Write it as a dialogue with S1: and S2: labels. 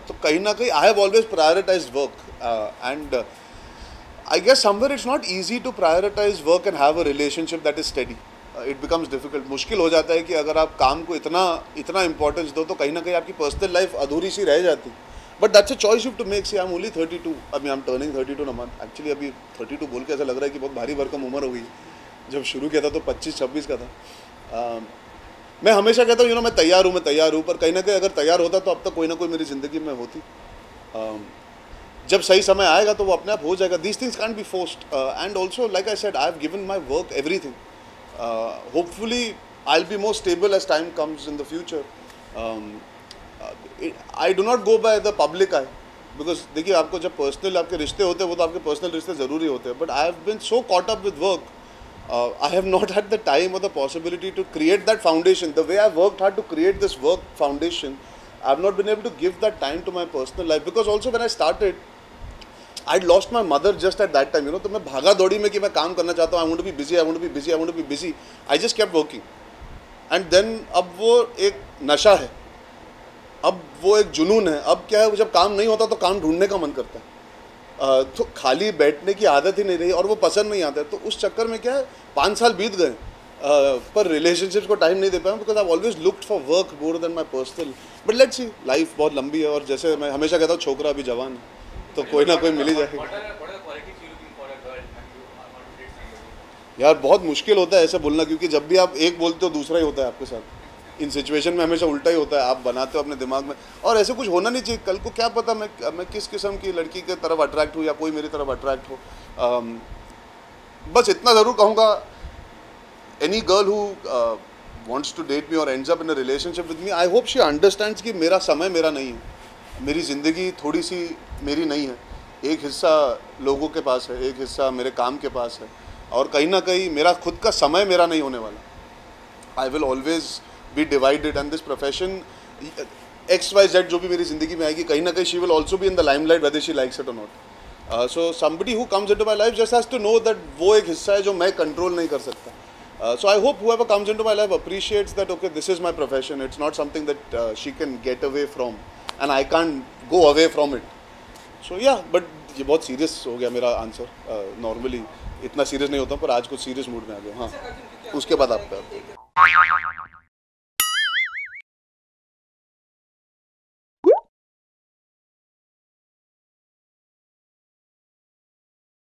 S1: तो कहीं ना कहीं I have always prioritised work and I guess somewhere it's not easy to prioritize work and have a relationship that is steady. It becomes difficult. मुश्किल हो जाता है कि अगर आप काम को इतना इम्पोर्टेंस दो तो कहीं ना कहीं आपकी पर्सनल लाइफ अधूरी सी रह जाती. But that's a choice you to make. See I am only 32. अभी I am turning 32 in a month. Actually अभी 32 बोल के ऐसा लग रहा है कि बहुत भारी भरकम उम्र हो गई. जब शुरू किया था तो 25-26 का था. मैं हमेशा कहता हूँ मैं तैयार हूँ पर कहीं ना कहीं अगर तैयार होता तो अब तक कोई ना कोई मेरी ज़िंदगी में होती. जब सही समय आएगा तो वो अपने आप हो जाएगा. These things can't be forced and also like I said I have given my work everything. Hopefully I will be more stable as time comes in the future. I do not go by the public I because देखिए आपको जब personal आपके रिश्ते होते हैं वो तो आपके पर्सनल रिश्ते ज़रूरी होते हैं. But I have been so caught up with work. I have not had the time or the possibility to create that foundation. The way I worked hard to create this work foundation, I have not been able to give that time to my personal life. Because also when I started, I had lost my mother just at that time. तो मैं भागा दौड़ी में कि मैं काम करना चाहता हूँ. I want to be busy, I want to be busy, I want to be busy. I just kept working. And then अब वो एक नशा है. अब वो एक जुनून है. अब क्या है जब काम नहीं होता तो काम ढूंढने का मन करता है. तो खाली बैठने की आदत ही नहीं रही और वो पसंद नहीं आता है. तो उस चक्कर में क्या है 5 साल बीत गए पर रिलेशनशिप्स को टाइम नहीं दे पाया because I always looked for work more than my personal. But let's see. Life बहुत लंबी है और जैसे मैं हमेशा कहता हूँ छोकरा अभी जवान है तो कोई ना कोई मिल ही जाएगा. यार बहुत मुश्किल होता है ऐसे बोलना क्योंकि जब भी आप एक बोलते हो दूसरा ही होता है आपके साथ. इन सिचुएशन में हमेशा उल्टा ही होता है. आप बनाते हो अपने दिमाग में और ऐसे कुछ होना नहीं चाहिए. कल को क्या पता मैं किस किस्म की लड़की की तरफ अट्रैक्ट हूँ या कोई मेरी तरफ अट्रैक्ट हो. बस इतना ज़रूर कहूँगा any girl who wants to date me और ends up in a relationship with me I hope she understands कि मेरा समय मेरा नहीं है. मेरी ज़िंदगी थोड़ी सी मेरी नहीं है. एक हिस्सा लोगों के पास है, एक हिस्सा मेरे काम के पास है और कहीं ना कहीं मेरा खुद का समय मेरा नहीं होने वाला. I will always be divided and this profession XYZ जो भी मेरी ज़िंदगी में आएगी कहीं ना कहीं she will also be in the limelight whether she likes it और not. So somebody who comes into my life just has to know that वो एक हिस्सा है जो मैं कंट्रोल नहीं कर सकता. So I hope whoever comes into my life appreciates that okay this is my profession. It's not something that she can get away from and I can't go away from it. So yeah, but ये बहुत serious हो गया मेरा answer. Normally इतना serious नहीं होता पर आज कुछ सीरियस मूड में आ गया. हाँ उसके बाद आपका